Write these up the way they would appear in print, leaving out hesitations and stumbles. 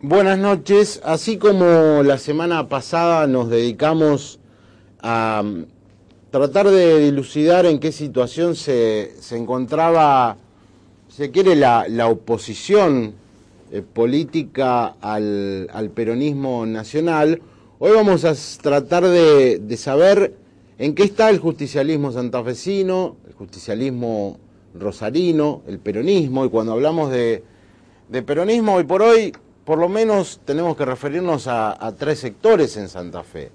Buenas noches. Así como la semana pasada nos dedicamos a tratar de dilucidar en qué situación se encontraba, si se quiere, la oposición política al peronismo nacional, hoy vamos a tratar de saber en qué está el justicialismo santafesino, el justicialismo rosarino, el peronismo, y cuando hablamos de peronismo hoy por hoy, por lo menos tenemos que referirnos a tres sectores en Santa Fe.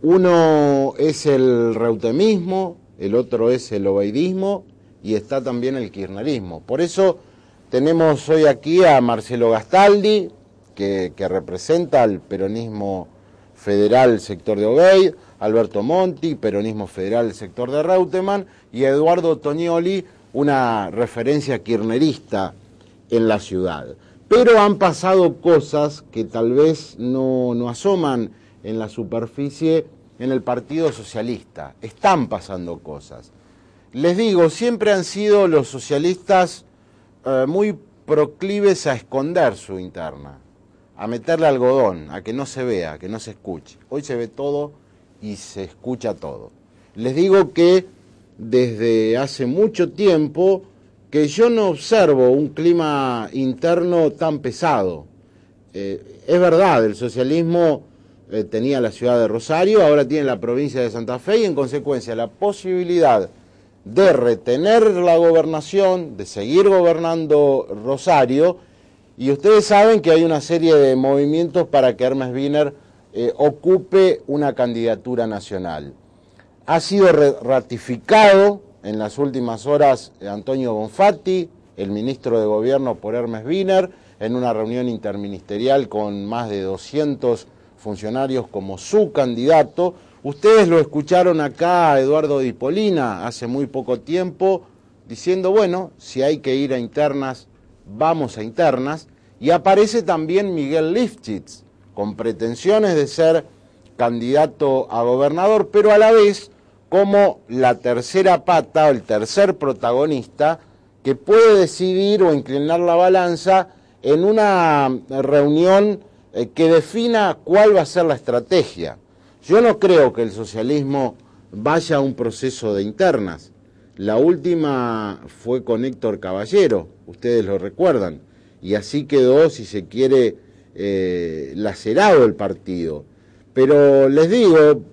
Uno es el reutemismo, el otro es el obeidismo y está también el kirchnerismo. Por eso tenemos hoy aquí a Marcelo Gastaldi, que representa al peronismo federal sector de Obeid, Alberto Monti, peronismo federal sector de Reutemann, y Eduardo Tognoli, una referencia kirchnerista en la ciudad. Pero han pasado cosas que tal vez no asoman en la superficie en el Partido Socialista. Están pasando cosas. Les digo, siempre han sido los socialistas muy proclives a esconder su interna, a meterle algodón, a que no se vea, a que no se escuche. Hoy se ve todo y se escucha todo. Les digo que desde hace mucho tiempo que yo no observo un clima interno tan pesado. Es verdad, el socialismo tenía la ciudad de Rosario, ahora tiene la provincia de Santa Fe y en consecuencia la posibilidad de retener la gobernación, de seguir gobernando Rosario, y ustedes saben que hay una serie de movimientos para que Hermes Wiener ocupe una candidatura nacional. Ha sido ratificado en las últimas horas Antonio Bonfatti, el ministro de Gobierno por Hermes Wiener, en una reunión interministerial con más de 200 funcionarios como su candidato. Ustedes lo escucharon acá a Eduardo Di Polina hace muy poco tiempo, diciendo, bueno, si hay que ir a internas, vamos a internas. Y aparece también Miguel Lifchitz, con pretensiones de ser candidato a gobernador, pero a la vez como la tercera pata, el tercer protagonista, que puede decidir o inclinar la balanza en una reunión que defina cuál va a ser la estrategia. Yo no creo que el socialismo vaya a un proceso de internas. La última fue con Héctor Caballero, ustedes lo recuerdan, y así quedó, si se quiere, lacerado el partido. Pero les digo,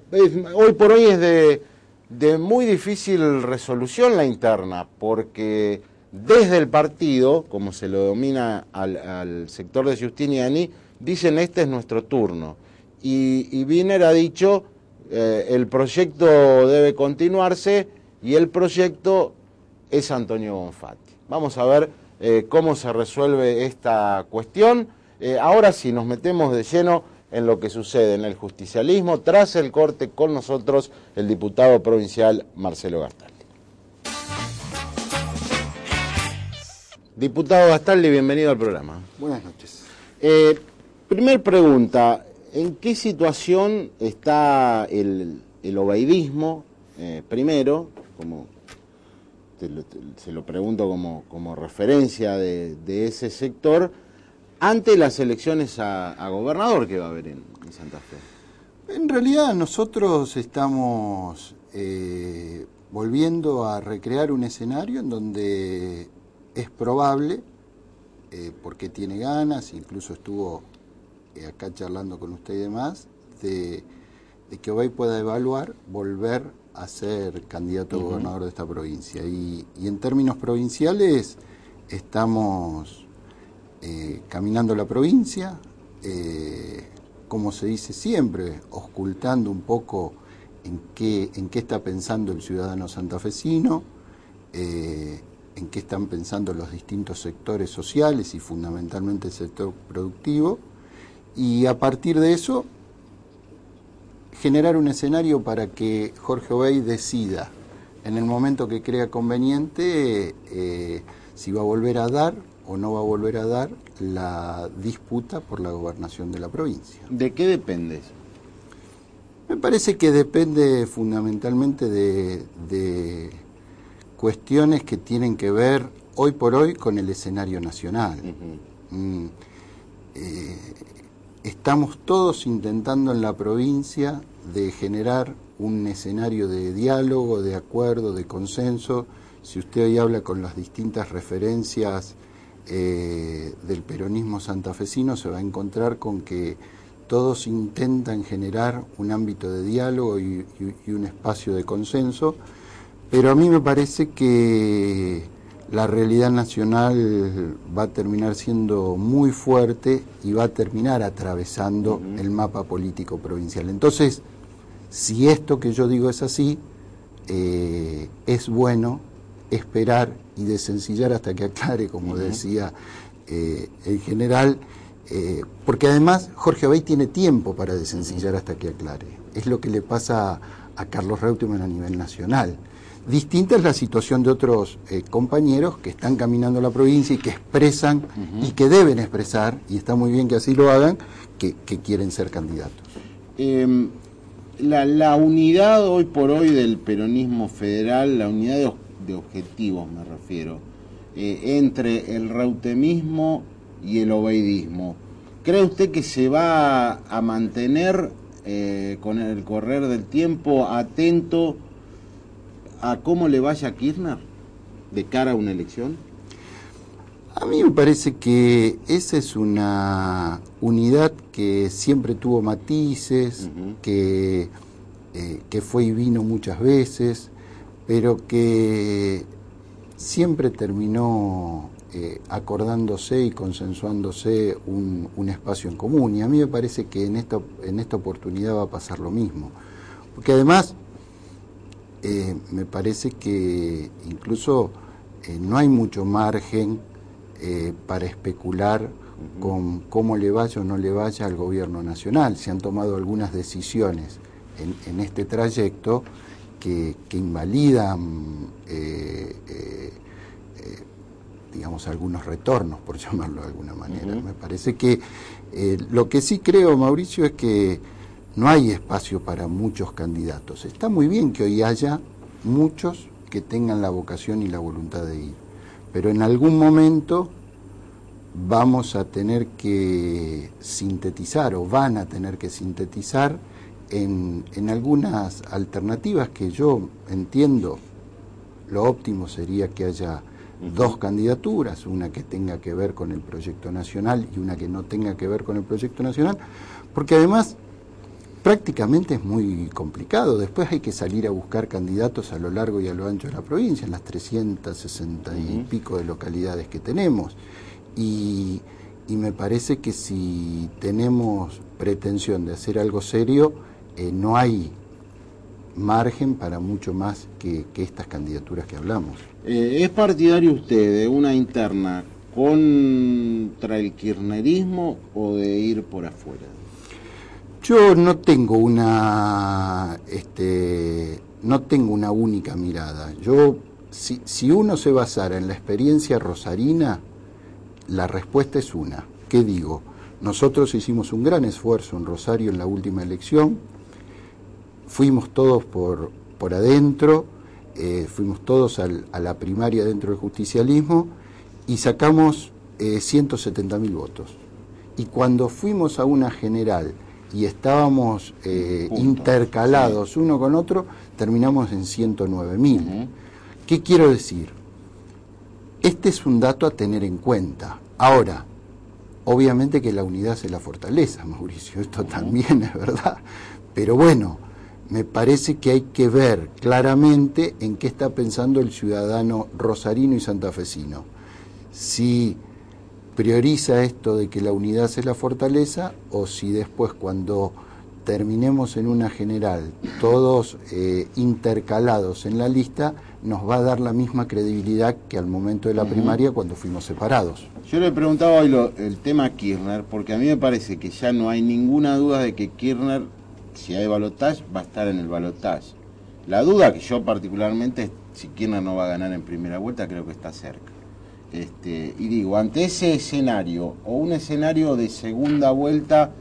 hoy por hoy es de muy difícil resolución la interna, porque desde el partido, como se lo domina al sector de Giustiniani, dicen este es nuestro turno. Y Wiener ha dicho el proyecto debe continuarse y el proyecto es Antonio Bonfatti. Vamos a ver cómo se resuelve esta cuestión. Ahora sí, nos metemos de lleno en lo que sucede en el justicialismo. Tras el corte, con nosotros el diputado provincial Marcelo Gastaldi. Diputado Gastaldi, bienvenido al programa. Buenas noches. Primer pregunta, ¿en qué situación está el obeidismo? Primero, como se lo pregunto como referencia de ese sector, ante las elecciones a gobernador que va a haber en Santa Fe. En realidad nosotros estamos volviendo a recrear un escenario en donde es probable, porque tiene ganas, incluso estuvo acá charlando con usted y demás, de que Obeid pueda evaluar volver a ser candidato a gobernador de esta provincia. Y en términos provinciales estamos caminando la provincia, como se dice siempre, ocultando un poco en qué está pensando el ciudadano santafesino, en qué están pensando los distintos sectores sociales y fundamentalmente el sector productivo, y a partir de eso generar un escenario para que Jorge Obeid decida en el momento que crea conveniente si va a volver a dar o no va a volver a dar la disputa por la gobernación de la provincia. ¿De qué depende eso? Me parece que depende fundamentalmente de cuestiones que tienen que ver hoy por hoy con el escenario nacional. estamos todos intentando en la provincia de generar un escenario de diálogo, de acuerdo, de consenso. Si usted hoy habla con las distintas referencias del peronismo santafesino, se va a encontrar con que todos intentan generar un ámbito de diálogo y un espacio de consenso, pero a mí me parece que la realidad nacional va a terminar siendo muy fuerte y va a terminar atravesando el mapa político provincial. Entonces, si esto que yo digo es así, es bueno esperar y desencillar hasta que aclare, como decía el general, porque además Jorge Abey tiene tiempo para desencillar hasta que aclare. Es lo que le pasa a Carlos Reutemann a nivel nacional. Distinta es la situación de otros compañeros que están caminando la provincia y que expresan y que deben expresar, y está muy bien que así lo hagan, que quieren ser candidatos. La unidad hoy por hoy del peronismo federal, la unidad de objetivos me refiero, entre el reutemismo y el obeidismo, ¿cree usted que se va a mantener con el correr del tiempo atento a cómo le vaya a Kirchner de cara a una elección? A mí me parece que esa es una unidad que siempre tuvo matices, que fue y vino muchas veces, pero que siempre terminó acordándose y consensuándose un espacio en común. Y a mí me parece que en esta oportunidad va a pasar lo mismo. Porque además, me parece que incluso no hay mucho margen para especular con cómo le vaya o no le vaya al gobierno nacional. Se han tomado algunas decisiones en este trayecto que invalidan digamos, algunos retornos, por llamarlo de alguna manera. Me parece que lo que sí creo, Mauricio, es que no hay espacio para muchos candidatos. Está muy bien que hoy haya muchos que tengan la vocación y la voluntad de ir, pero en algún momento vamos a tener que sintetizar, o van a tener que sintetizar en algunas alternativas que yo entiendo. Lo óptimo sería que haya dos candidaturas, una que tenga que ver con el proyecto nacional y una que no tenga que ver con el proyecto nacional, porque además prácticamente es muy complicado. Después hay que salir a buscar candidatos a lo largo y a lo ancho de la provincia, en las 360 y pico de localidades que tenemos. Y me parece que si tenemos pretensión de hacer algo serio, no hay margen para mucho más que estas candidaturas que hablamos. ¿Es partidario usted de una interna contra el kirchnerismo o de ir por afuera? Yo no tengo una única mirada. Yo, si uno se basara en la experiencia rosarina, la respuesta es una. ¿Qué digo? Nosotros hicimos un gran esfuerzo en Rosario en la última elección, fuimos todos por adentro, fuimos todos a la primaria dentro del justicialismo y sacamos 170.000 votos. Y cuando fuimos a una general y estábamos intercalados uno con otro, terminamos en 109.000. ¿Qué quiero decir? Este es un dato a tener en cuenta. Ahora, obviamente que la unidad es la fortaleza, Mauricio, esto también es verdad. Pero bueno, me parece que hay que ver claramente en qué está pensando el ciudadano rosarino y santafesino. Si prioriza esto de que la unidad es la fortaleza, o si después, cuando terminemos en una general, todos intercalados en la lista, nos va a dar la misma credibilidad que al momento de la primaria, cuando fuimos separados. Yo le preguntaba hoy el tema Kirchner, porque a mí me parece que ya no hay ninguna duda de que Kirchner, si hay balotaje, va a estar en el balotaje. La duda que yo particularmente es si Kirchner no va a ganar en primera vuelta, creo que está cerca. Y digo, ante ese escenario, o un escenario de segunda vuelta,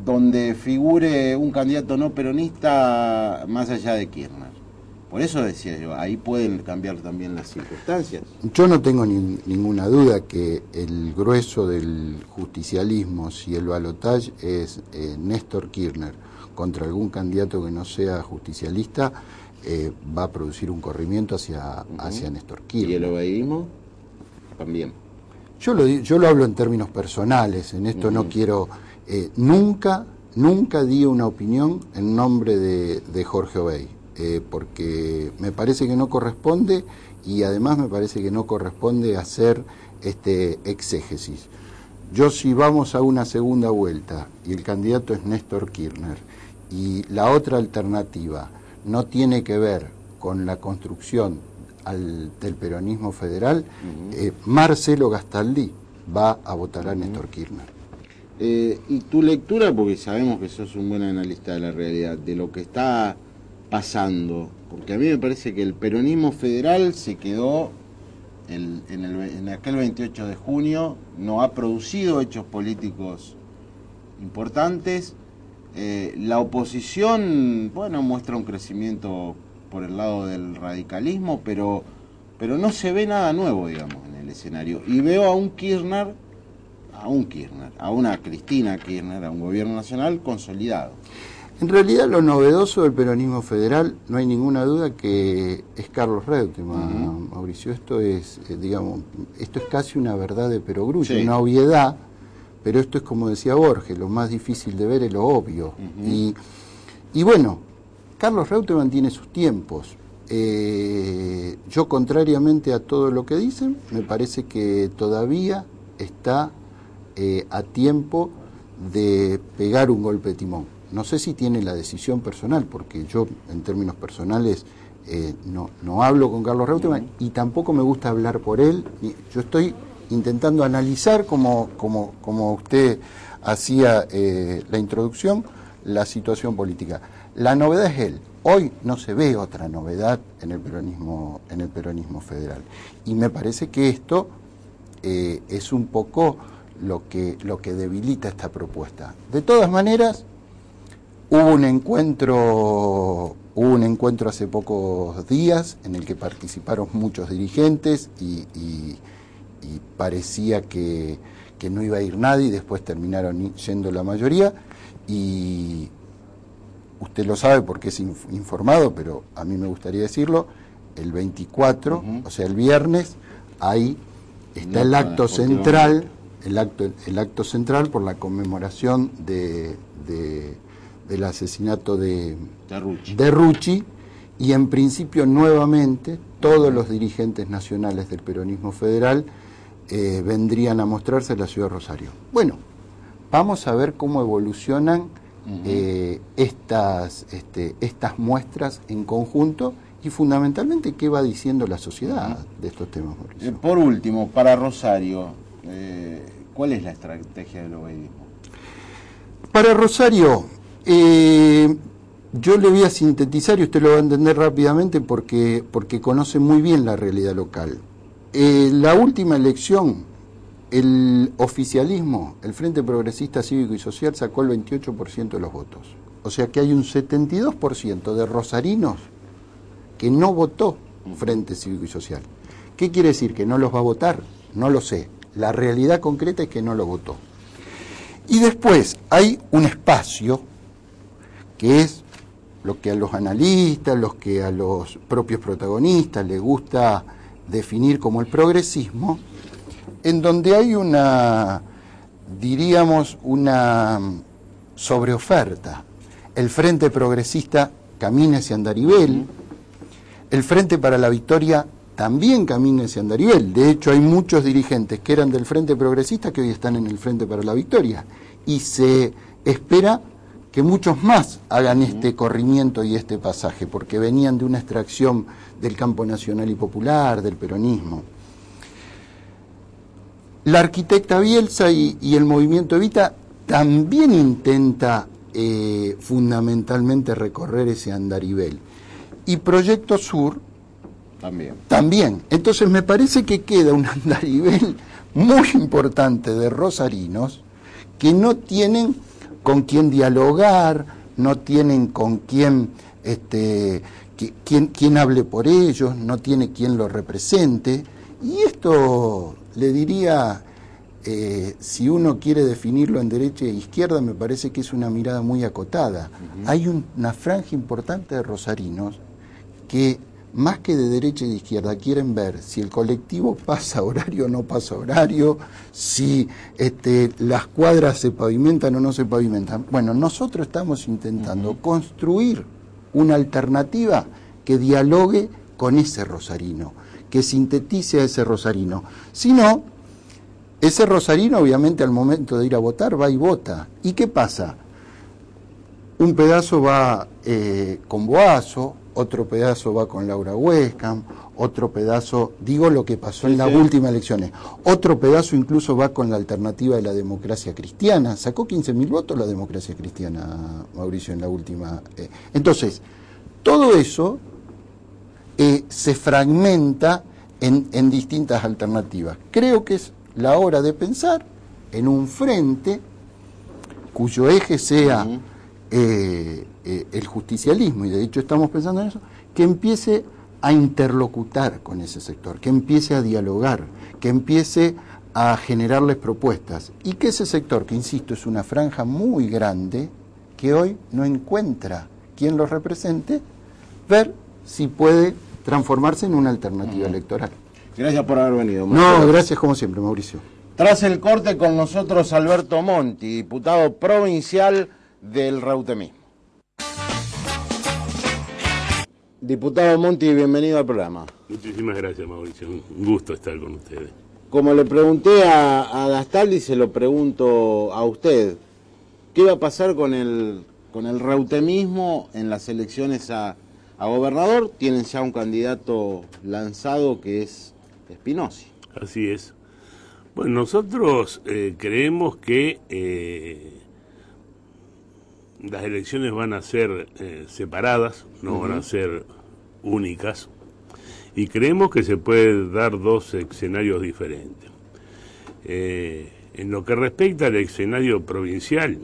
donde figure un candidato no peronista más allá de Kirchner, Por eso decía yo, ahí pueden cambiar también las circunstancias. Yo no tengo ninguna duda que el grueso del justicialismo, si el balotaje es Néstor Kirchner contra algún candidato que no sea justicialista, va a producir un corrimiento hacia Néstor Kirchner. ¿Y el obedismo? También. Yo lo hablo en términos personales, en esto no quiero... nunca di una opinión en nombre de Jorge Obey, porque me parece que no corresponde, y además me parece que no corresponde hacer exégesis. Yo, si vamos a una segunda vuelta y el candidato es Néstor Kirchner y la otra alternativa no tiene que ver con la construcción del peronismo federal, Marcelo Gastaldi va a votar a Néstor Kirchner. Y tu lectura, porque sabemos que sos un buen analista de la realidad, de lo que está pasando, porque a mí me parece que el peronismo federal se quedó en aquel 28 de junio, no ha producido hechos políticos importantes. La oposición, bueno, muestra un crecimiento por el lado del radicalismo, pero no se ve nada nuevo, digamos, en el escenario. Y veo a una Cristina Kirchner, a un gobierno nacional consolidado. En realidad lo novedoso del peronismo federal, no hay ninguna duda que es Carlos Reutemann, Mauricio. Esto es, esto es casi una verdad de perogrullo, una obviedad, pero esto es, como decía Borges, lo más difícil de ver es lo obvio. Y bueno, Carlos Reutemann tiene sus tiempos. Yo, contrariamente a todo lo que dicen, me parece que todavía está a tiempo de pegar un golpe de timón. No sé si tiene la decisión personal, porque yo, en términos personales, no hablo con Carlos Reutemann y tampoco me gusta hablar por él. Yo estoy intentando analizar, como usted hacía la introducción, la situación política. La novedad es él. Hoy no se ve otra novedad en el peronismo federal. Y me parece que esto es un poco lo que debilita esta propuesta. De todas maneras, hubo un encuentro hace pocos días en el que participaron muchos dirigentes y parecía que no iba a ir nadie, y después terminaron yendo la mayoría, y usted lo sabe porque es informado, pero a mí me gustaría decirlo, el 24, o sea, el viernes, ahí está el acto central, el acto central por la conmemoración del asesinato de Rucci, y en principio nuevamente todos los dirigentes nacionales del peronismo federal vendrían a mostrarse en la ciudad de Rosario. Bueno, vamos a ver cómo evolucionan estas muestras en conjunto, y fundamentalmente qué va diciendo la sociedad de estos temas, Mauricio. Por último, para Rosario, ¿cuál es la estrategia del obedismo? Para Rosario, yo le voy a sintetizar y usted lo va a entender rápidamente porque conoce muy bien la realidad local. La última elección, el oficialismo, el Frente Progresista Cívico y Social, sacó el 28% de los votos. O sea que hay un 72% de rosarinos que no votó Frente Cívico y Social. ¿Qué quiere decir? ¿Que no los va a votar? No lo sé. La realidad concreta es que no lo votó. Y después hay un espacio que es lo que a los analistas, lo que a los propios protagonistas les gusta definir como el progresismo, en donde hay una sobreoferta. El Frente Progresista camina hacia Andarivel, el Frente para la Victoria también camina hacia Andarivel. De hecho, hay muchos dirigentes que eran del Frente Progresista que hoy están en el Frente para la Victoria. Y se espera que muchos más hagan este corrimiento y este pasaje, porque venían de una extracción del campo nacional y popular, del peronismo. La arquitecta Bielsa y el movimiento Evita también intenta fundamentalmente recorrer ese andarivel. Y Proyecto Sur también. Entonces me parece que queda un andarivel muy importante de rosarinos que no tienen con quién dialogar, no tienen con quién quién hable por ellos, no tiene quien los represente. Y esto, le diría, si uno quiere definirlo en derecha e izquierda, me parece que es una mirada muy acotada. Hay una franja importante de rosarinos que, más que de derecha y de izquierda, quieren ver si el colectivo pasa horario o no pasa horario, si las cuadras se pavimentan o no se pavimentan. Bueno, nosotros estamos intentando construir una alternativa que dialogue con ese rosarino, que sintetice a ese rosarino. Si no, ese rosarino obviamente al momento de ir a votar va y vota. ¿Y qué pasa? Un pedazo va con Boazo, otro pedazo va con Laura Huescam, otro pedazo, digo lo que pasó en las últimas elecciones, otro pedazo incluso va con la alternativa de la democracia cristiana. Sacó 15.000 votos la democracia cristiana, Mauricio, en la última. Entonces, todo eso se fragmenta en distintas alternativas. Creo que es la hora de pensar en un frente cuyo eje sea el justicialismo, y de hecho estamos pensando en eso, que empiece a interlocutar con ese sector, que empiece a dialogar, que empiece a generarles propuestas, y que ese sector, que insisto, es una franja muy grande, que hoy no encuentra quien los represente, ver si puede transformarse en una alternativa electoral. Gracias por haber venido, Marcelo. No, gracias como siempre, Mauricio. Tras el corte, con nosotros Alberto Monti, diputado provincial del Reutemismo. Diputado Monti, bienvenido al programa. Muchísimas gracias, Mauricio. Un gusto estar con ustedes. Como le pregunté a Gastaldi, se lo pregunto a usted. ¿Qué va a pasar con el reutemismo en las elecciones a gobernador? Tienen ya un candidato lanzado que es Spinozzi. Así es. Bueno, nosotros creemos que las elecciones van a ser separadas, no van a ser únicas, y creemos que se puede dar dos escenarios diferentes. En lo que respecta al escenario provincial,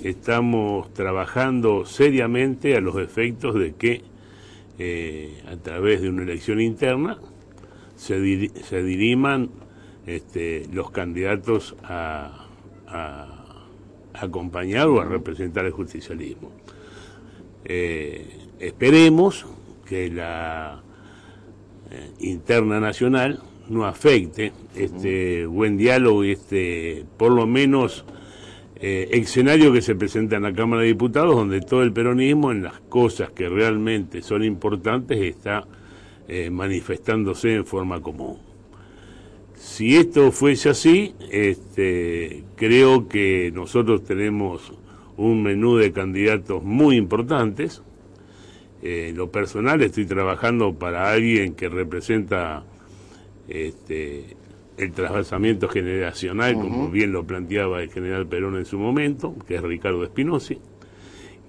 estamos trabajando seriamente a los efectos de que a través de una elección interna se diriman los candidatos a acompañar o a representar el justicialismo. Esperemos que la interna nacional no afecte este buen diálogo y por lo menos escenario que se presenta en la Cámara de Diputados, donde todo el peronismo en las cosas que realmente son importantes está manifestándose en forma común. Si esto fuese así, creo que nosotros tenemos un menú de candidatos muy importantes. En lo personal estoy trabajando para alguien que representa el trasvasamiento generacional, como bien lo planteaba el general Perón en su momento, que es Ricardo Spinozzi.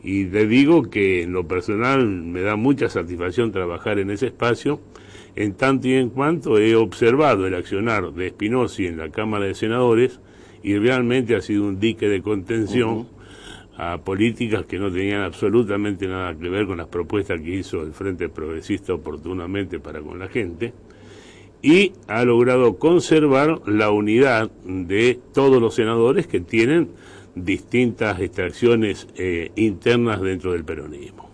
Y le digo que en lo personal me da mucha satisfacción trabajar en ese espacio, en tanto y en cuanto he observado el accionar de Spinozzi en la Cámara de Senadores, y realmente ha sido un dique de contención a políticas que no tenían absolutamente nada que ver con las propuestas que hizo el Frente Progresista oportunamente para con la gente, y ha logrado conservar la unidad de todos los senadores que tienen distintas extracciones internas dentro del peronismo.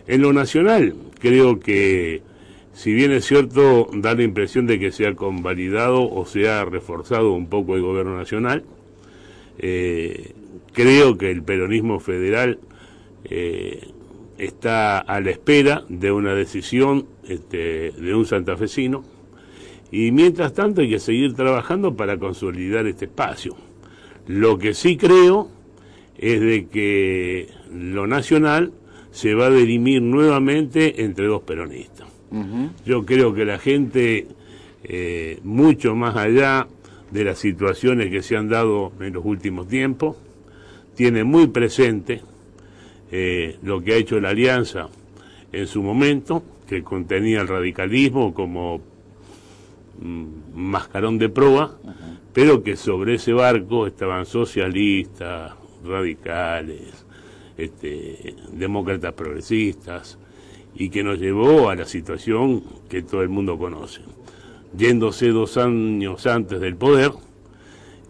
En lo nacional, creo que, si bien es cierto, da la impresión de que se ha convalidado o se ha reforzado un poco el gobierno nacional, creo que el peronismo federal está a la espera de una decisión de un santafesino, y mientras tanto hay que seguir trabajando para consolidar este espacio. Lo que sí creo es de que lo nacional se va a dirimir nuevamente entre dos peronistas. Yo creo que la gente, mucho más allá de las situaciones que se han dado en los últimos tiempos, tiene muy presente lo que ha hecho la Alianza en su momento, que contenía el radicalismo como mascarón de proa, pero que sobre ese barco estaban socialistas, radicales, demócratas progresistas, y que nos llevó a la situación que todo el mundo conoce, yéndose 2 años antes del poder,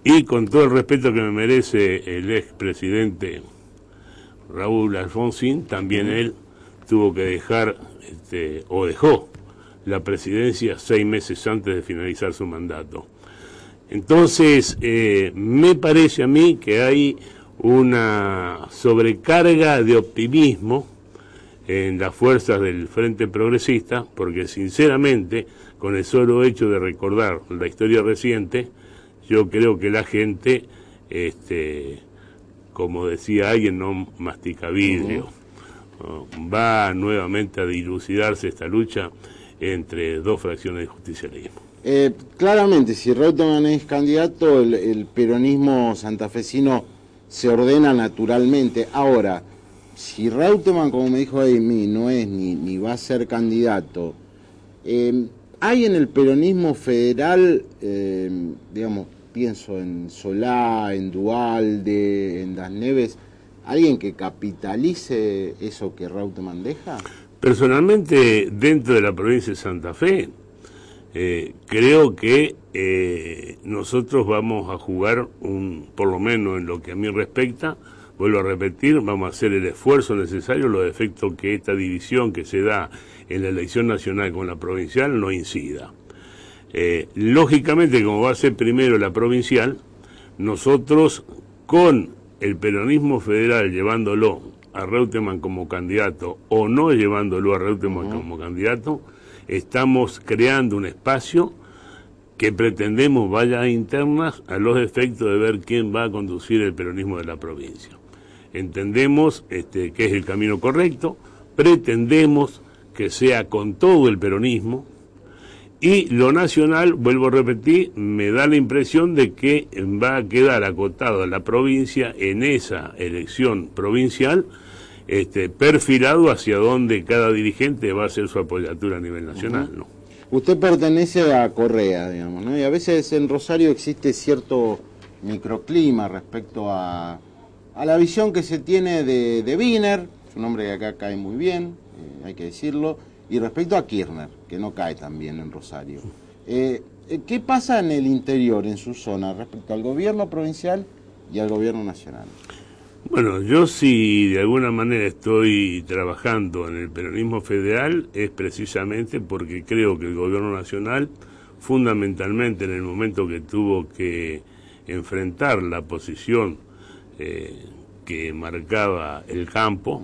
y con todo el respeto que me merece el expresidente Raúl Alfonsín, también él tuvo que dejar, o dejó la presidencia 6 meses antes de finalizar su mandato. Entonces, me parece a mí que hay una sobrecarga de optimismo en las fuerzas del Frente Progresista, porque sinceramente, con el solo hecho de recordar la historia reciente, yo creo que la gente, como decía alguien, no mastica vidrio. Va nuevamente a dilucidarse esta lucha entre 2 fracciones de justicialismo. Claramente, si Reutemann es candidato, el peronismo santafesino se ordena naturalmente. Ahora, si Reutemann, como me dijo Amy, no es ni va a ser candidato, hay en el peronismo federal, digamos, pienso en Solá, en Duhalde, en Das Neves, ¿alguien que capitalice eso que Reutemann deja? Personalmente, dentro de la provincia de Santa Fe, creo que nosotros vamos a jugar, por lo menos en lo que a mí respecta, vuelvo a repetir, vamos a hacer el esfuerzo necesario, los efectos que esta división que se da en la elección nacional con la provincial no incida. Lógicamente, como va a ser primero la provincial, nosotros con el peronismo federal llevándolo a Reutemann como candidato o no llevándolo a Reutemann como candidato, estamos creando un espacio que pretendemos vaya a internas a los efectos de ver quién va a conducir el peronismo de la provincia. Entendemos que es el camino correcto, pretendemos que sea con todo el peronismo, y lo nacional, vuelvo a repetir, me da la impresión de que va a quedar acotado a la provincia en esa elección provincial, perfilado hacia donde cada dirigente va a hacer su apoyatura a nivel nacional, ¿no? Usted pertenece a Correa, digamos, ¿no? Y a veces en Rosario existe cierto microclima respecto a la visión que se tiene de Wiener, es un hombre que acá cae muy bien, hay que decirlo, y respecto a Kirchner, que no cae tan bien en Rosario. ¿Qué pasa en el interior, en su zona, respecto al gobierno provincial y al gobierno nacional? Bueno, yo si de alguna manera estoy trabajando en el peronismo federal es precisamente porque creo que el gobierno nacional, fundamentalmente en el momento que tuvo que enfrentar la posición que marcaba el campo,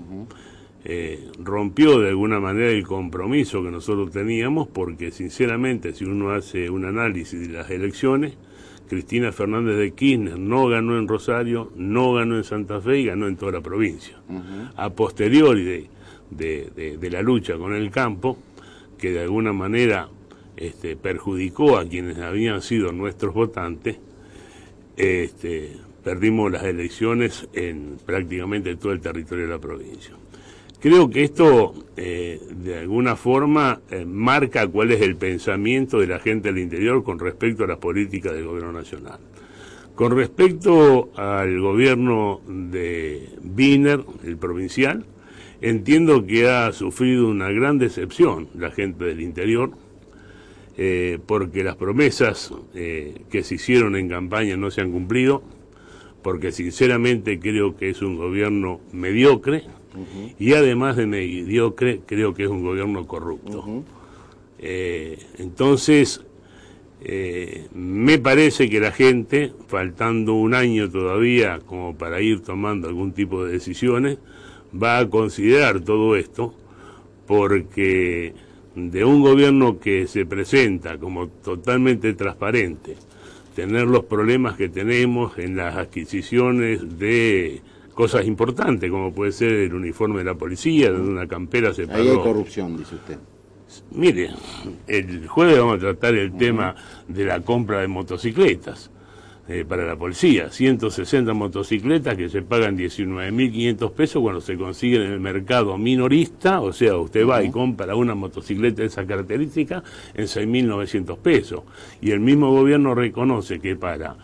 rompió de alguna manera el compromiso que nosotros teníamos, porque sinceramente si uno hace un análisis de las elecciones, Cristina Fernández de Kirchner no ganó en Rosario, no ganó en Santa Fe y ganó en toda la provincia. A posteriori de la lucha con el campo, que de alguna manera perjudicó a quienes habían sido nuestros votantes, perdimos las elecciones en prácticamente todo el territorio de la provincia. Creo que esto, de alguna forma, marca cuál es el pensamiento de la gente del interior con respecto a las políticas del gobierno nacional. Con respecto al gobierno de Wiener, el provincial, entiendo que ha sufrido una gran decepción la gente del interior, porque las promesas que se hicieron en campaña no se han cumplido, porque sinceramente creo que es un gobierno mediocre, y además de mediocre, creo que es un gobierno corrupto. Entonces, me parece que la gente, faltando un año todavía como para ir tomando algún tipo de decisiones, va a considerar todo esto, porque de un gobierno que se presenta como totalmente transparente, tener los problemas que tenemos en las adquisiciones de cosas importantes, como puede ser el uniforme de la policía, donde una campera se pagó. Ahí hay corrupción, dice usted. Mire, el jueves vamos a tratar el tema de la compra de motocicletas para la policía. 160 motocicletas que se pagan 19.500 pesos cuando se consiguen en el mercado minorista, o sea, usted va y compra una motocicleta de esa característica en 6.900 pesos. Y el mismo gobierno reconoce que para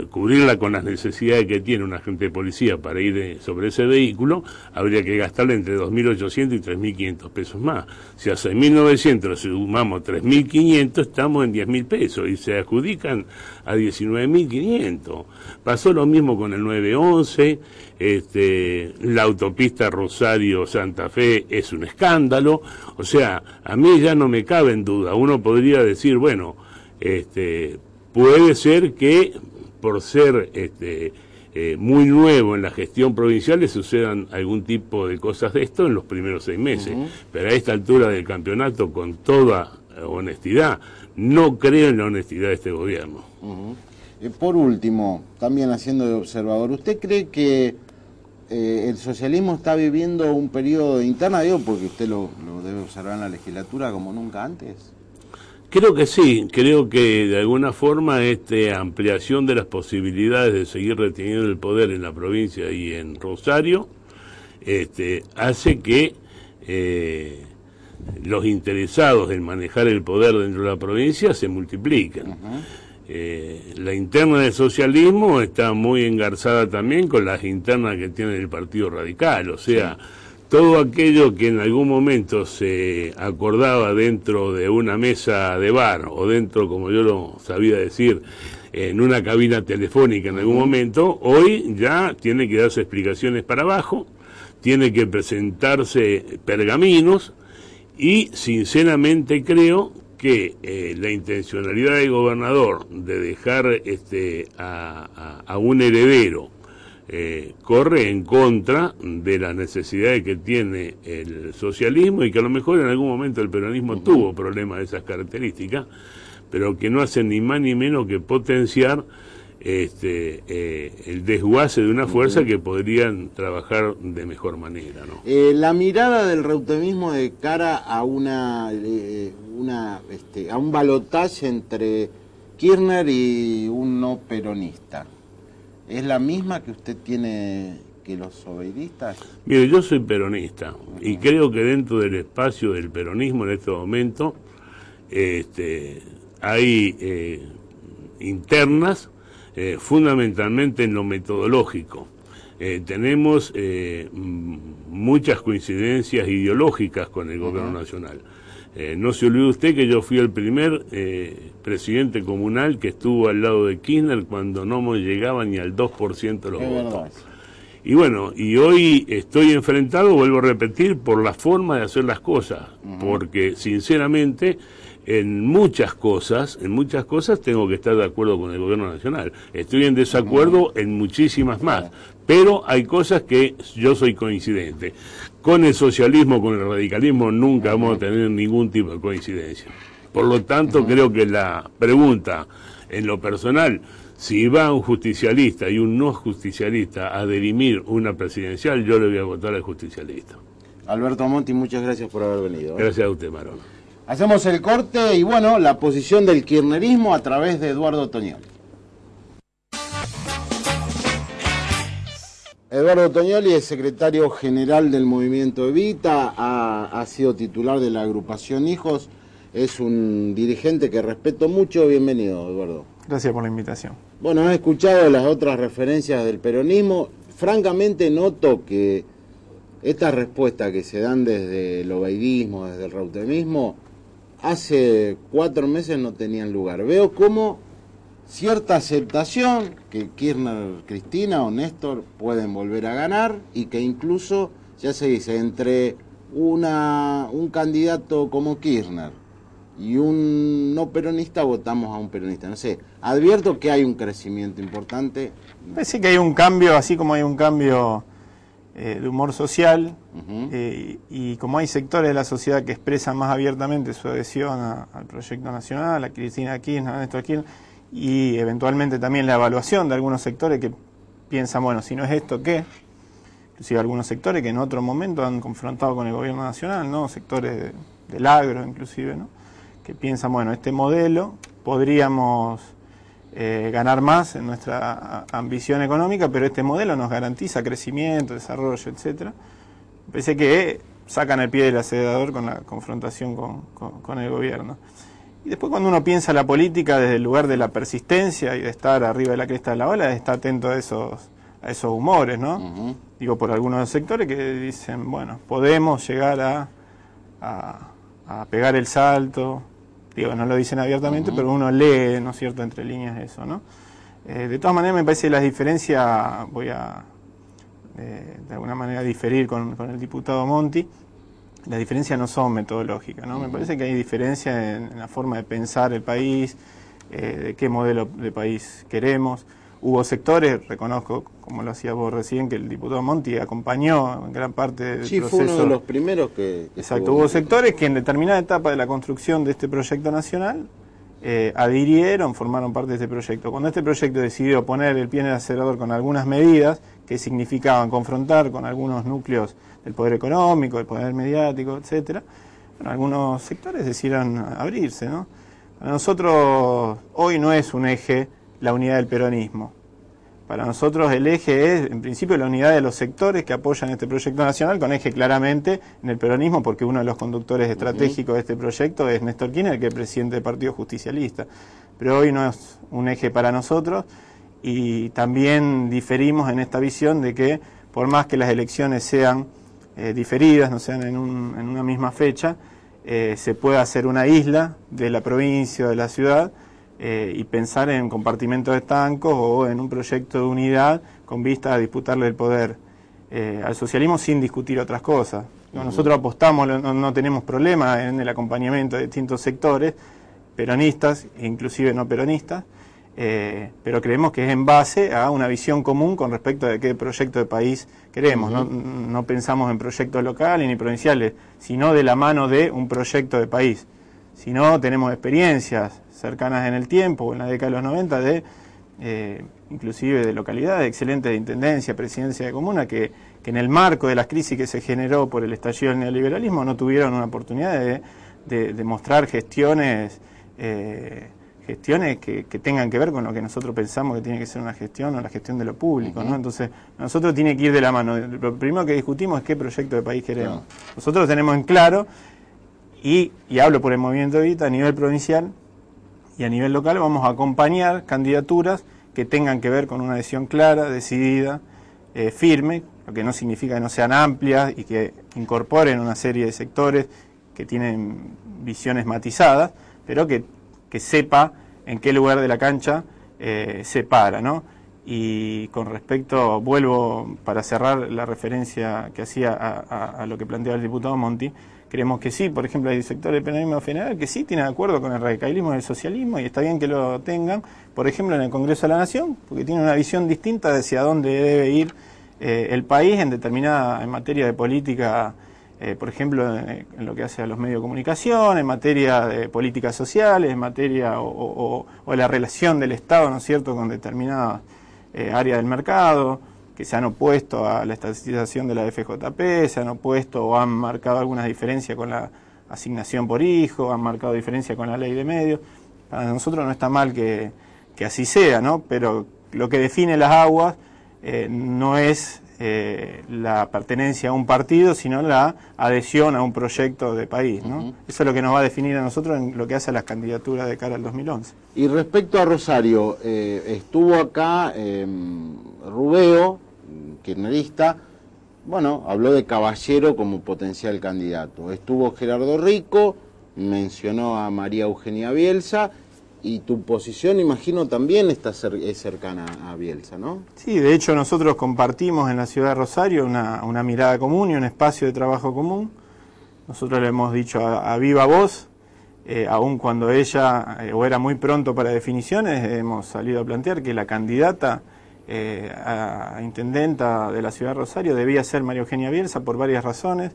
cubrirla con las necesidades que tiene un agente de policía para ir sobre ese vehículo, habría que gastarle entre 2.800 y 3.500 pesos más. Si a 6.900 sumamos 3.500, estamos en 10.000 pesos y se adjudican a 19.500. Pasó lo mismo con el 911, la autopista Rosario-Santa Fe es un escándalo. O sea, a mí ya no me cabe en duda. Uno podría decir, bueno, puede ser que por ser muy nuevo en la gestión provincial le sucedan algún tipo de cosas de esto en los primeros 6 meses, pero a esta altura del campeonato, con toda honestidad, no creo en la honestidad de este gobierno. Por último, también haciendo de observador, ¿usted cree que el socialismo está viviendo un periodo de interna, digo, porque usted lo debe observar en la legislatura como nunca antes? Creo que sí, creo que de alguna forma esta ampliación de las posibilidades de seguir reteniendo el poder en la provincia y en Rosario hace que los interesados en manejar el poder dentro de la provincia se multipliquen. La interna del socialismo está muy engarzada también con las internas que tiene el Partido Radical, o sea, todo aquello que en algún momento se acordaba dentro de una mesa de bar o dentro, como yo lo sabía decir, en una cabina telefónica en algún momento, hoy ya tiene que darse explicaciones para abajo, tiene que presentarse pergaminos y sinceramente creo que la intencionalidad del gobernador de dejar a un heredero corre en contra de las necesidades que tiene el socialismo y que a lo mejor en algún momento el peronismo tuvo problemas de esas características, pero que no hacen ni más ni menos que potenciar el desguace de una fuerza que podrían trabajar de mejor manera, ¿no? La mirada del reutemismo de cara a a un balotaje entre Kirchner y un no peronista, ¿es la misma que usted tiene que los obeiristas? Mire, yo soy peronista y creo que dentro del espacio del peronismo en este momento hay internas, fundamentalmente en lo metodológico. Tenemos muchas coincidencias ideológicas con el gobierno nacional. No se olvide usted que yo fui el primer presidente comunal que estuvo al lado de Kirchner cuando no llegaba ni al 2% de los votos. Y bueno, y hoy estoy enfrentado, vuelvo a repetir, por la forma de hacer las cosas, porque sinceramente en muchas cosas tengo que estar de acuerdo con el gobierno nacional. Estoy en desacuerdo en muchísimas más, pero hay cosas que yo soy coincidente. Con el socialismo, con el radicalismo, nunca vamos a tener ningún tipo de coincidencia. Por lo tanto, creo que la pregunta, en lo personal, si va un justicialista y un no justicialista a dirimir una presidencial, yo le voy a votar al justicialista. Alberto Monti, muchas gracias por haber venido. Gracias a usted, Marón. Hacemos el corte y bueno, la posición del kirchnerismo a través de Eduardo Toñoli. Eduardo Toñoli es secretario general del Movimiento Evita, ha sido titular de la agrupación Hijos, es un dirigente que respeto mucho. Bienvenido, Eduardo. Gracias por la invitación. Bueno, he escuchado las otras referencias del peronismo. Francamente noto que estas respuestas que se dan desde el obeirismo, desde el reutemismo, hace 4 meses no tenían lugar. Veo como cierta aceptación que Kirchner, Cristina o Néstor pueden volver a ganar y que incluso, ya se dice, entre un candidato como Kirchner y un no peronista votamos a un peronista. No sé, advierto que hay un crecimiento importante. Parece que hay un cambio, así como hay un cambio de humor social, y como hay sectores de la sociedad que expresan más abiertamente su adhesión al proyecto nacional, a Cristina Kirchner, a Néstor Kirchner, y eventualmente también la evaluación de algunos sectores que piensan, bueno, si no es esto, ¿qué? Inclusive algunos sectores que en otro momento han confrontado con el gobierno nacional, ¿no? Sectores del agro, inclusive, ¿no? Que piensan, bueno, este modelo podríamos ganar más en nuestra ambición económica, pero este modelo nos garantiza crecimiento, desarrollo, etcétera. Parece que sacan el pie del acelerador con la confrontación con el gobierno. Y después cuando uno piensa la política desde el lugar de la persistencia y de estar arriba de la cresta de la ola, está atento a esos humores, ¿no? Digo, por algunos sectores que dicen, bueno, podemos llegar a pegar el salto. Digo, no lo dicen abiertamente, pero uno lee, ¿no es cierto?, entre líneas eso, ¿no? De todas maneras, me parece que las diferencias, voy a de alguna manera diferir con el diputado Monti, las diferencias no son metodológicas, ¿no? Me parece que hay diferencias en la forma de pensar el país, de qué modelo de país queremos. Hubo sectores, reconozco, como lo hacía vos recién, que el diputado Monti acompañó en gran parte del proceso. Sí, fue uno de los primeros que exacto, hubo sectores que en determinada etapa de la construcción de este proyecto nacional adhirieron, formaron parte de este proyecto. Cuando este proyecto decidió poner el pie en el acelerador con algunas medidas que significaban confrontar con algunos núcleos del poder económico, del poder mediático, etcétera, bueno, algunos sectores decidieron abrirse, ¿no? Para nosotros hoy no es un eje la unidad del peronismo. Para nosotros el eje es, en principio, la unidad de los sectores que apoyan este proyecto nacional, con eje claramente en el peronismo, porque uno de los conductores estratégicos de este proyecto es Néstor Kirchner, que es presidente del Partido Justicialista. Pero hoy no es un eje para nosotros, y también diferimos en esta visión de que, por más que las elecciones sean diferidas, no sean en una misma fecha, se puede hacer una isla de la provincia o de la ciudad, y pensar en compartimentos estancos o en un proyecto de unidad con vista a disputarle el poder al socialismo sin discutir otras cosas. Nosotros apostamos, no tenemos problema en el acompañamiento de distintos sectores, peronistas e inclusive no peronistas, pero creemos que es en base a una visión común con respecto de qué proyecto de país queremos. No pensamos en proyectos locales ni provinciales, sino de la mano de un proyecto de país. Si no, tenemos experiencias cercanas en el tiempo, en la década de los 90, inclusive de localidades excelentes de intendencia, presidencia de comuna, que en el marco de las crisis que se generó por el estallido del neoliberalismo no tuvieron una oportunidad de mostrar gestiones que tengan que ver con lo que nosotros pensamos que tiene que ser una gestión o la gestión de lo público, ¿no? Entonces, nosotros tiene que ir de la mano. Lo primero que discutimos es qué proyecto de país queremos. Nosotros tenemos en claro, y hablo por el Movimiento Evita a nivel provincial y a nivel local, vamos a acompañar candidaturas que tengan que ver con una adhesión clara, decidida, firme, lo que no significa que no sean amplias y que incorporen una serie de sectores que tienen visiones matizadas, pero que sepa en qué lugar de la cancha se para, ¿no? Y con respecto, vuelvo para cerrar la referencia que hacía a lo que planteaba el diputado Monti, creemos que sí, por ejemplo, hay sectores del peronismo general que sí tienen acuerdo con el radicalismo y el socialismo, y está bien que lo tengan, por ejemplo, en el Congreso de la Nación, porque tienen una visión distinta de hacia dónde debe ir el país en materia de política, por ejemplo, en lo que hace a los medios de comunicación, en materia de políticas sociales, en materia o la relación del Estado, ¿no es cierto?, con determinadas áreas del mercado, que se han opuesto a la estatización de la FJP, se han opuesto o han marcado algunas diferencias con la asignación por hijo, han marcado diferencias con la ley de medios. Para nosotros no está mal que así sea, ¿no? Pero lo que define las aguas no es la pertenencia a un partido, sino la adhesión a un proyecto de país, ¿no? Eso es lo que nos va a definir a nosotros en lo que hace a las candidaturas de cara al 2011. Y respecto a Rosario, estuvo acá Rubeo, kirchnerista, bueno, habló de Caballero como potencial candidato. Estuvo Gerardo Rico, mencionó a María Eugenia Bielsa, y tu posición, imagino, también es cercana a Bielsa, ¿no? Sí, de hecho nosotros compartimos en la ciudad de Rosario una mirada común y un espacio de trabajo común. Nosotros le hemos dicho a viva voz, aun cuando ella, o era muy pronto para definiciones, hemos salido a plantear que la candidata a intendenta de la ciudad de Rosario debía ser María Eugenia Bielsa por varias razones,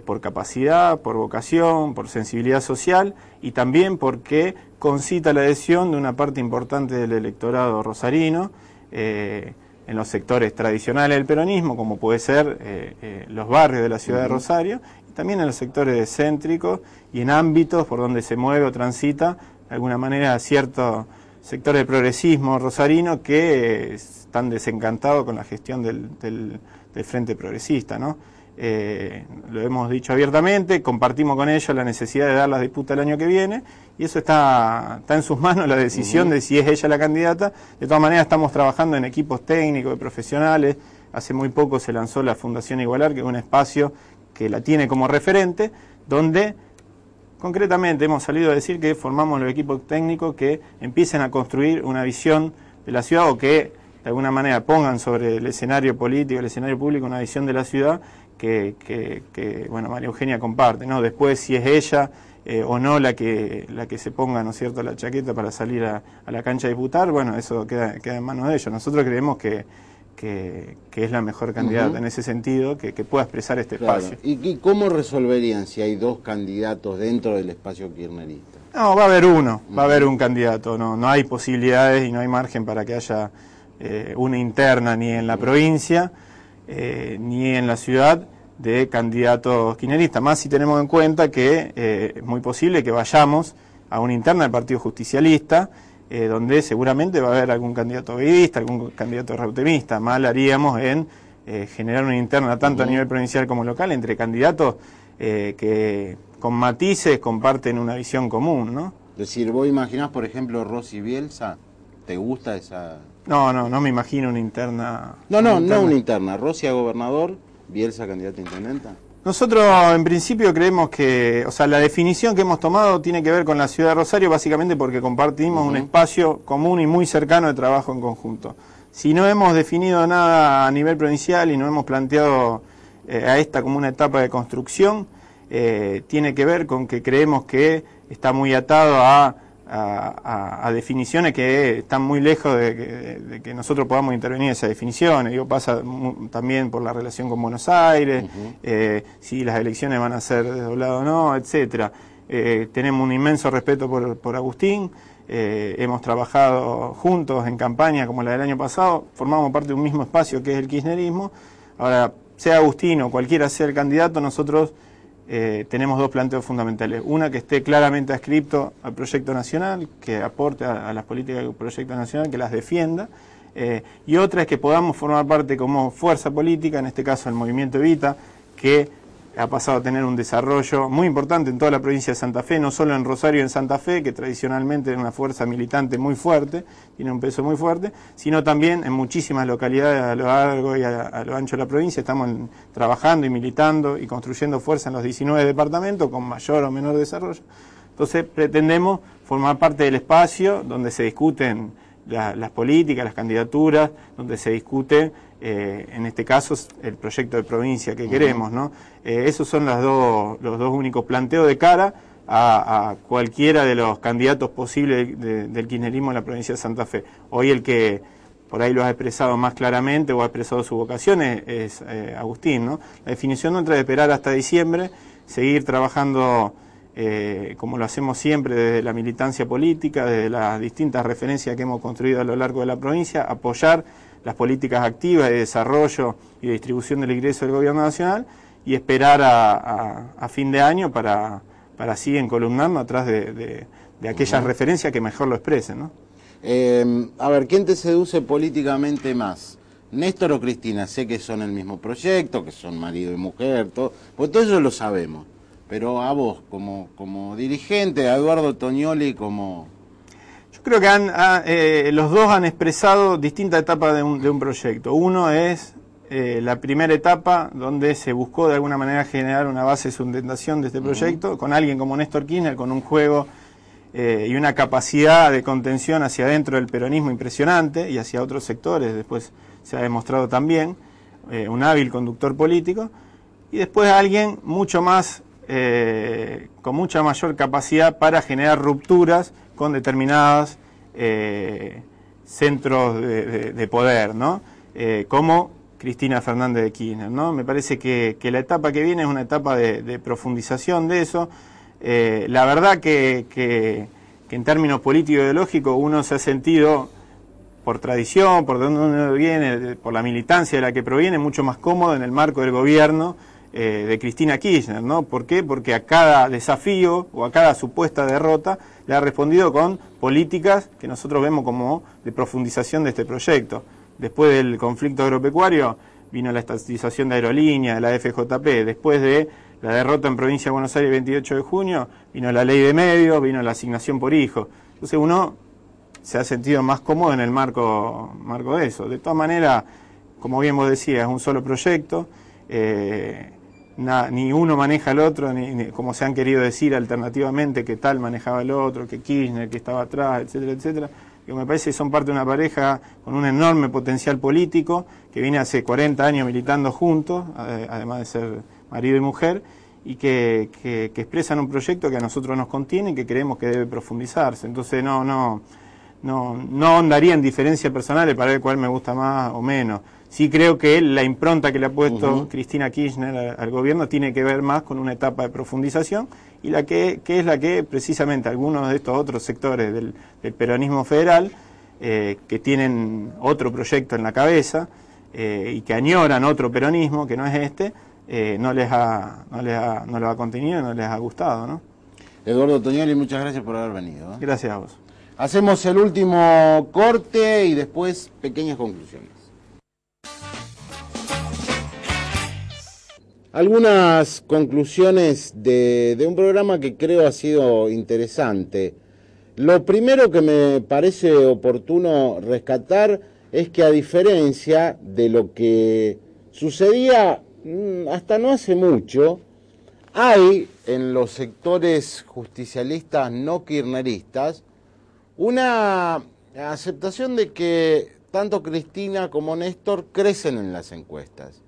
por capacidad, por vocación, por sensibilidad social, y también porque concita la adhesión de una parte importante del electorado rosarino en los sectores tradicionales del peronismo, como puede ser los barrios de la ciudad de Rosario, y también en los sectores céntricos y en ámbitos por donde se mueve o transita de alguna manera ciertos sectores del progresismo rosarino que están desencantados con la gestión del Frente Progresista, ¿no? lo hemos dicho abiertamente, compartimos con ellos la necesidad de dar la disputa el año que viene, y eso está en sus manos, la decisión de si es ella la candidata. De todas maneras, estamos trabajando en equipos técnicos, de profesionales. Hace muy poco se lanzó la Fundación Igualar, que es un espacio que la tiene como referente, donde concretamente hemos salido a decir que formamos los equipos técnicos que empiecen a construir una visión de la ciudad, o que de alguna manera pongan sobre el escenario político, el escenario público, una visión de la ciudad que bueno, María Eugenia comparte, ¿no? Después, si es ella o no la que se ponga, ¿no es cierto?, la chaqueta para salir a la cancha a disputar, bueno, eso queda en manos de ellos. Nosotros creemos que es la mejor candidata en ese sentido, que pueda expresar este espacio. ¿Y cómo resolverían si hay dos candidatos dentro del espacio kirchnerista? No, va a haber uno, va a haber un candidato, no hay posibilidades y no hay margen para que haya una interna ni en la provincia ni en la ciudad de candidatos kirchneristas, más si tenemos en cuenta que es muy posible que vayamos a una interna del Partido Justicialista, donde seguramente va a haber algún candidato veguista, algún candidato reutemista. Mal haríamos en generar una interna tanto a nivel provincial como local entre candidatos que con matices comparten una visión común, ¿no? Es decir, vos imaginás, por ejemplo, Rossi Bielsa, ¿te gusta esa...? No me imagino una interna... No una interna. Rossi a gobernador, Bielsa candidato a intendenta. Nosotros en principio creemos que, o sea, la definición que hemos tomado tiene que ver con la ciudad de Rosario, básicamente porque compartimos un espacio común y muy cercano de trabajo en conjunto. Si no hemos definido nada a nivel provincial y no hemos planteado a esta como una etapa de construcción, tiene que ver con que creemos que está muy atado a definiciones que están muy lejos de que nosotros podamos intervenir en esas definiciones. Digo, pasa también por la relación con Buenos Aires, si las elecciones van a ser desdobladas o no, etcétera. Tenemos un inmenso respeto por Agustín, hemos trabajado juntos en campaña como la del año pasado, formamos parte de un mismo espacio que es el kirchnerismo. Ahora, sea Agustín o cualquiera sea el candidato, nosotros tenemos dos planteos fundamentales. Una, que esté claramente adscripto al proyecto nacional, que aporte a las políticas del proyecto nacional, que las defienda. Y otra es que podamos formar parte como fuerza política, en este caso el Movimiento Evita, que ha pasado a tener un desarrollo muy importante en toda la provincia de Santa Fe, no solo en Rosario y en Santa Fe, que tradicionalmente es una fuerza militante muy fuerte, tiene un peso muy fuerte, sino también en muchísimas localidades a lo largo y a lo ancho de la provincia. Estamos trabajando y militando y construyendo fuerza en los 19 departamentos con mayor o menor desarrollo. Entonces pretendemos formar parte del espacio donde se discuten las políticas, las candidaturas, donde se discute, en este caso, el proyecto de provincia que queremos, ¿no? Esos son los dos únicos planteos de cara a cualquiera de los candidatos posibles del kirchnerismo en la provincia de Santa Fe. Hoy el que por ahí lo ha expresado más claramente o ha expresado su vocación es Agustín, ¿no? La definición nuestra es esperar hasta diciembre, seguir trabajando como lo hacemos siempre desde la militancia política, desde las distintas referencias que hemos construido a lo largo de la provincia, apoyar las políticas activas de desarrollo y de distribución del ingreso del gobierno nacional y esperar a fin de año para así encolumnarnos atrás de aquellas referencias que mejor lo expresen, ¿no? A ver, ¿quién te seduce políticamente más? ¿Néstor o Cristina? Sé que son el mismo proyecto, que son marido y mujer, pues todo eso lo sabemos. Pero a vos, como dirigente, a Eduardo Tognoli como... Yo creo que los dos han expresado distintas etapas de un proyecto. Uno es la primera etapa, donde se buscó de alguna manera generar una base de sustentación de este proyecto, con alguien como Néstor Kirchner, con un juego y una capacidad de contención hacia adentro del peronismo impresionante y hacia otros sectores, después se ha demostrado también, un hábil conductor político, y después alguien mucho más... con mucha mayor capacidad para generar rupturas con determinados centros de poder, ¿no? Como Cristina Fernández de Kirchner, ¿no? Me parece que la etapa que viene es una etapa de profundización de eso. La verdad que en términos político-ideológicos uno se ha sentido, por tradición, por donde uno viene, por la militancia de la que proviene, mucho más cómodo en el marco del gobierno de Cristina Kirchner, ¿no? ¿Por qué? Porque a cada desafío o a cada supuesta derrota le ha respondido con políticas que nosotros vemos como de profundización de este proyecto. Después del conflicto agropecuario vino la estatización de Aerolíneas, de la FJP, después de la derrota en Provincia de Buenos Aires el 28 de junio, vino la ley de medios, vino la asignación por hijo. Entonces uno se ha sentido más cómodo en el marco de eso. De todas maneras, como bien vos decías, es un solo proyecto, ni uno maneja al otro, ni como se han querido decir alternativamente que tal manejaba el otro, que Kirchner, que estaba atrás, etcétera, etcétera. Que me parece que son parte de una pareja con un enorme potencial político, que viene hace 40 años militando juntos, además de ser marido y mujer, y que expresan un proyecto que a nosotros nos contiene y que creemos que debe profundizarse. Entonces no ahondaría en diferencias personales para ver cuál me gusta más o menos. Sí creo que la impronta que le ha puesto Cristina Kirchner al gobierno tiene que ver más con una etapa de profundización, y la que es la que precisamente algunos de estos otros sectores del peronismo federal, que tienen otro proyecto en la cabeza y que añoran otro peronismo que no es este, no les ha contenido, no les ha gustado, ¿no? Eduardo Tognoli, muchas gracias por haber venido, ¿eh? Gracias a vos. Hacemos el último corte y después pequeñas conclusiones. Algunas conclusiones de un programa que creo ha sido interesante. Lo primero que me parece oportuno rescatar es que, a diferencia de lo que sucedía hasta no hace mucho, hay en los sectores justicialistas no kirchneristas una aceptación de que tanto Cristina como Néstor crecen en las encuestas.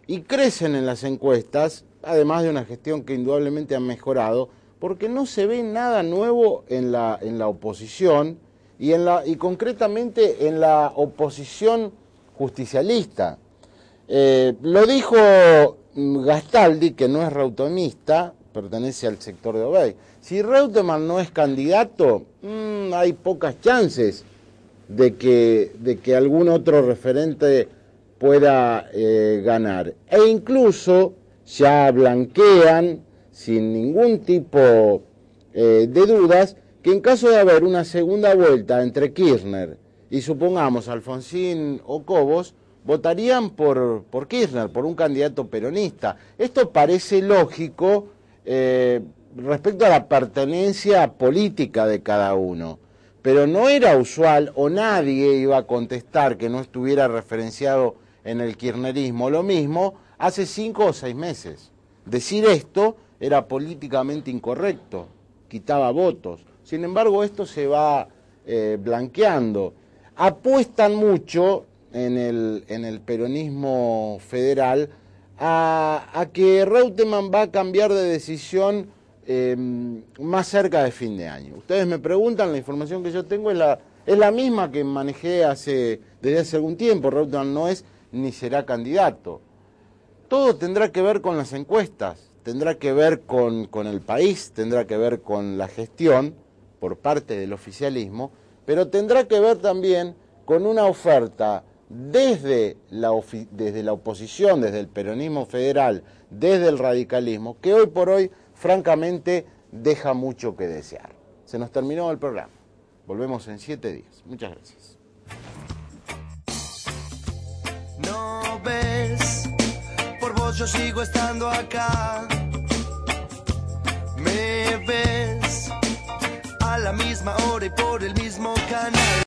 Y crecen en las encuestas, además de una gestión que indudablemente ha mejorado, porque no se ve nada nuevo en la oposición y concretamente en la oposición justicialista. Lo dijo Gastaldi, que no es reutemista, pertenece al sector de Obey. Si Reutemann no es candidato, hay pocas chances de que algún otro referente pueda ganar. E incluso ya blanquean, sin ningún tipo de dudas, que en caso de haber una segunda vuelta entre Kirchner y, supongamos, Alfonsín o Cobos, votarían por Kirchner, por un candidato peronista. Esto parece lógico respecto a la pertenencia política de cada uno, pero no era usual, o nadie iba a contestar que no estuviera referenciado en el kirchnerismo lo mismo hace 5 o 6 meses. Decir esto era políticamente incorrecto, quitaba votos. Sin embargo, esto se va blanqueando. Apuestan mucho en el peronismo federal a que Reutemann va a cambiar de decisión más cerca de fin de año. Ustedes me preguntan, la información que yo tengo es la misma que manejé desde hace algún tiempo. Reutemann no es ni será candidato. Todo tendrá que ver con las encuestas, tendrá que ver con el país, tendrá que ver con la gestión por parte del oficialismo, pero tendrá que ver también con una oferta desde la oposición, desde el peronismo federal, desde el radicalismo, que hoy por hoy, francamente, deja mucho que desear. Se nos terminó el programa. Volvemos en 7 días. Muchas gracias. No ves, por vos yo sigo estando acá. Me ves a la misma hora y por el mismo canal.